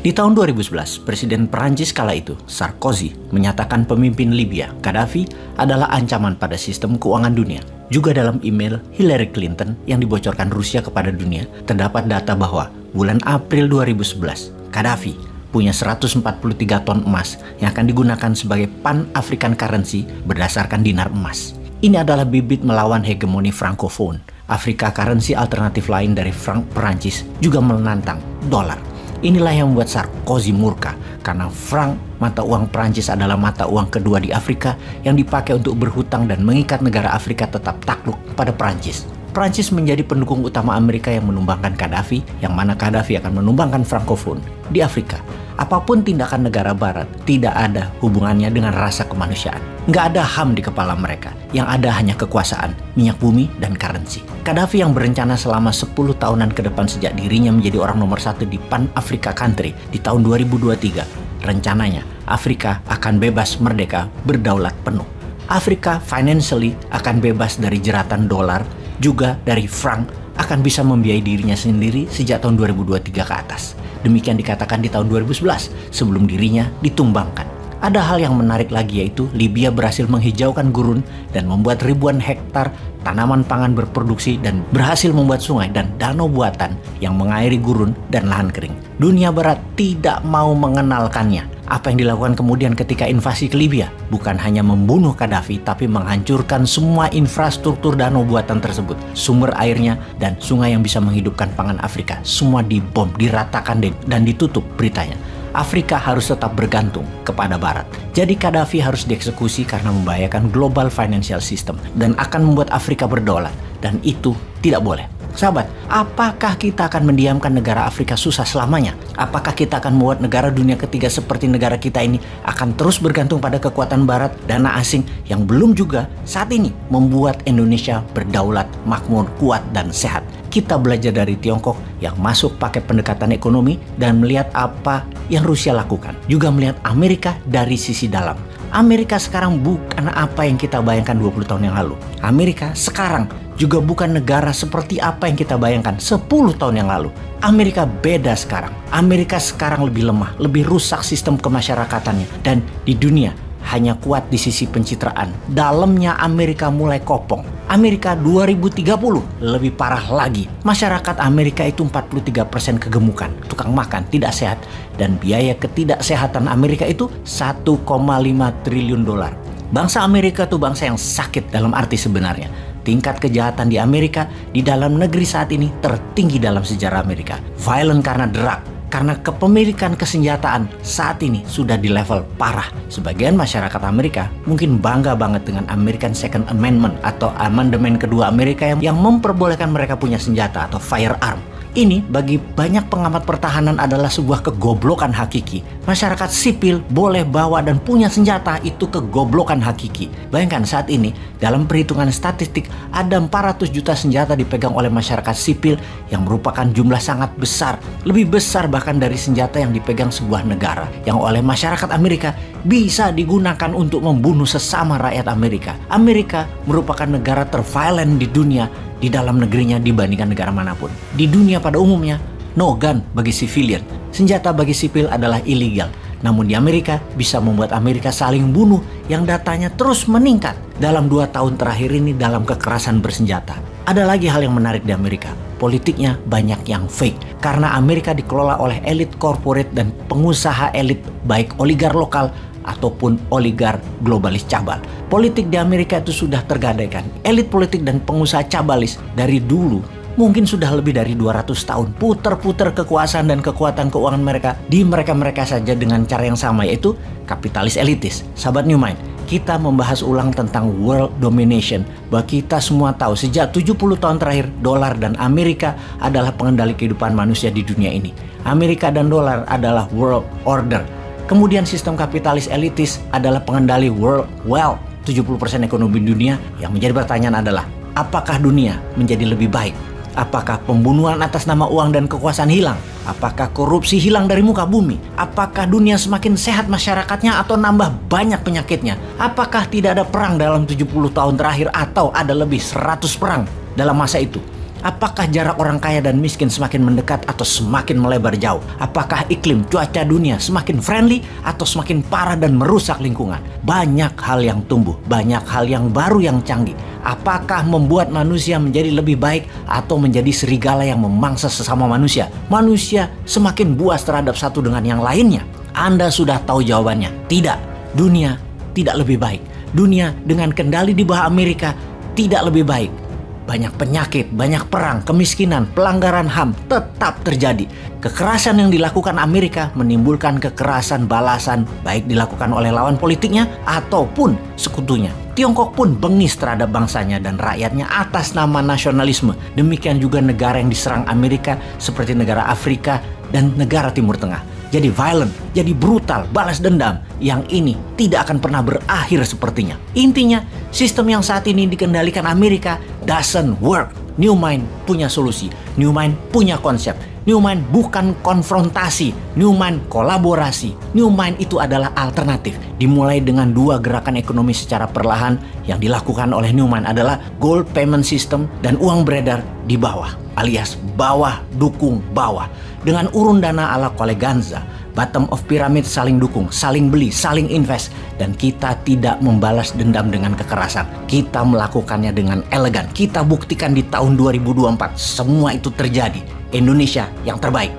Di tahun 2011, Presiden Perancis kala itu, Sarkozy, menyatakan pemimpin Libya, Gaddafi, adalah ancaman pada sistem keuangan dunia. Juga dalam email Hillary Clinton yang dibocorkan Rusia kepada dunia, terdapat data bahwa bulan April 2011, Gaddafi punya 143 ton emas yang akan digunakan sebagai Pan-African currency berdasarkan dinar emas. Ini adalah bibit melawan hegemoni Francophone. Afrika currency alternatif lain dari franc Perancis juga menantang dolar. Inilah yang membuat Sarkozy murka karena franc, mata uang Perancis, adalah mata uang kedua di Afrika yang dipakai untuk berhutang dan mengikat negara Afrika tetap takluk pada Perancis. Perancis menjadi pendukung utama Amerika yang menumbangkan Gaddafi, yang mana Gaddafi akan menumbangkan Francophone di Afrika. Apapun tindakan negara barat tidak ada hubungannya dengan rasa kemanusiaan. Nggak ada HAM di kepala mereka. Yang ada hanya kekuasaan, minyak bumi, dan currency. Gaddafi yang berencana selama 10 tahunan ke depan sejak dirinya menjadi orang nomor 1 di Pan-Africa Country di tahun 2023. Rencananya, Afrika akan bebas merdeka berdaulat penuh. Afrika financially akan bebas dari jeratan dolar, juga dari franc, akan bisa membiayai dirinya sendiri sejak tahun 2023 ke atas. Demikian dikatakan di tahun 2011 sebelum dirinya ditumbangkan. Ada hal yang menarik lagi, yaitu Libya berhasil menghijaukan gurun dan membuat ribuan hektar tanaman pangan berproduksi dan berhasil membuat sungai dan danau buatan yang mengairi gurun dan lahan kering. Dunia barat tidak mau mengenalkannya. Apa yang dilakukan kemudian ketika invasi ke Libya? Bukan hanya membunuh Gaddafi, tapi menghancurkan semua infrastruktur danau buatan tersebut. Sumber airnya dan sungai yang bisa menghidupkan pangan Afrika. Semua dibom, diratakan dan ditutup beritanya. Afrika harus tetap bergantung kepada Barat. Jadi Gaddafi harus dieksekusi karena membahayakan global financial system dan akan membuat Afrika berdaulat. Dan itu tidak boleh. Sahabat, apakah kita akan mendiamkan negara Afrika susah selamanya? Apakah kita akan membuat negara dunia ketiga seperti negara kita ini akan terus bergantung pada kekuatan Barat, dana asing yang belum juga saat ini membuat Indonesia berdaulat, makmur, kuat, dan sehat? Kita belajar dari Tiongkok yang masuk pakai pendekatan ekonomi dan melihat apa yang Rusia lakukan. Juga melihat Amerika dari sisi dalam. Amerika sekarang bukan apa yang kita bayangkan 20 tahun yang lalu. Amerika sekarang juga bukan negara seperti apa yang kita bayangkan 10 tahun yang lalu. Amerika beda sekarang. Amerika sekarang lebih lemah, lebih rusak sistem kemasyarakatannya. Dan di dunia hanya kuat di sisi pencitraan. Dalamnya Amerika mulai kopong. Amerika 2030 lebih parah lagi. Masyarakat Amerika itu 43% kegemukan, tukang makan, tidak sehat. Dan biaya ketidaksehatan Amerika itu 1,5 triliun dolar. Bangsa Amerika itu bangsa yang sakit dalam arti sebenarnya. Tingkat kejahatan di Amerika di dalam negeri saat ini tertinggi dalam sejarah Amerika. Violent karena drug, karena kepemilikan kesenjataan saat ini sudah di level parah. Sebagian masyarakat Amerika mungkin bangga banget dengan American Second Amendment atau amandemen kedua Amerika yang memperbolehkan mereka punya senjata atau firearm. Ini bagi banyak pengamat pertahanan adalah sebuah kegoblokan hakiki. Masyarakat sipil boleh bawa dan punya senjata, itu kegoblokan hakiki. Bayangkan saat ini dalam perhitungan statistik ada 400 juta senjata dipegang oleh masyarakat sipil yang merupakan jumlah sangat besar. Lebih besar bahkan dari senjata yang dipegang sebuah negara yang oleh masyarakat Amerika bisa digunakan untuk membunuh sesama rakyat Amerika. Amerika merupakan negara terviolent di dunia di dalam negerinya dibandingkan negara manapun. Di dunia pada umumnya, no gun bagi civilian. Senjata bagi sipil adalah ilegal. Namun di Amerika bisa membuat Amerika saling bunuh yang datanya terus meningkat dalam 2 tahun terakhir ini dalam kekerasan bersenjata. Ada lagi hal yang menarik di Amerika. Politiknya banyak yang fake. Karena Amerika dikelola oleh elit corporate dan pengusaha elit, baik oligar lokal ataupun oligar globalis cabal. Politik di Amerika itu sudah tergadaikan. Elit politik dan pengusaha cabalis dari dulu mungkin sudah lebih dari 200 tahun putar-putar kekuasaan dan kekuatan keuangan mereka di mereka-mereka saja dengan cara yang sama, yaitu kapitalis elitis. Sahabat New Mind, kita membahas ulang tentang world domination. Bahwa kita semua tahu sejak 70 tahun terakhir dolar dan Amerika adalah pengendali kehidupan manusia di dunia ini. Amerika dan dolar adalah world order. Kemudian sistem kapitalis elitis adalah pengendali world wealth, 70% ekonomi dunia. Yang menjadi pertanyaan adalah, apakah dunia menjadi lebih baik? Apakah pembunuhan atas nama uang dan kekuasaan hilang? Apakah korupsi hilang dari muka bumi? Apakah dunia semakin sehat masyarakatnya atau nambah banyak penyakitnya? Apakah tidak ada perang dalam 70 tahun terakhir atau ada lebih 100 perang dalam masa itu? Apakah jarak orang kaya dan miskin semakin mendekat atau semakin melebar jauh? Apakah iklim cuaca dunia semakin friendly atau semakin parah dan merusak lingkungan? Banyak hal yang tumbuh, banyak hal yang baru yang canggih. Apakah membuat manusia menjadi lebih baik atau menjadi serigala yang memangsa sesama manusia? Manusia semakin buas terhadap satu dengan yang lainnya. Anda sudah tahu jawabannya. Tidak, dunia tidak lebih baik. Dunia dengan kendali di bawah Amerika tidak lebih baik. Banyak penyakit, banyak perang, kemiskinan, pelanggaran HAM tetap terjadi. Kekerasan yang dilakukan Amerika menimbulkan kekerasan balasan baik dilakukan oleh lawan politiknya ataupun sekutunya. Tiongkok pun bengis terhadap bangsanya dan rakyatnya atas nama nasionalisme. Demikian juga negara yang diserang Amerika seperti negara Afrika dan negara Timur Tengah. Jadi violent, jadi brutal, balas dendam. Yang ini tidak akan pernah berakhir sepertinya. Intinya, sistem yang saat ini dikendalikan Amerika doesn't work. New Mind punya solusi. New Mind punya konsep. New Mind bukan konfrontasi. New Mind kolaborasi. New Mind itu adalah alternatif. Dimulai dengan 2 gerakan ekonomi secara perlahan yang dilakukan oleh New Mind adalah gold payment system dan uang beredar di bawah, alias bawah dukung bawah. Dengan urun dana ala Koleganza, bottom of pyramid saling dukung, saling beli, saling invest. Dan kita tidak membalas dendam dengan kekerasan. Kita melakukannya dengan elegan. Kita buktikan di tahun 2024 semua itu terjadi. Indonesia yang terbaik.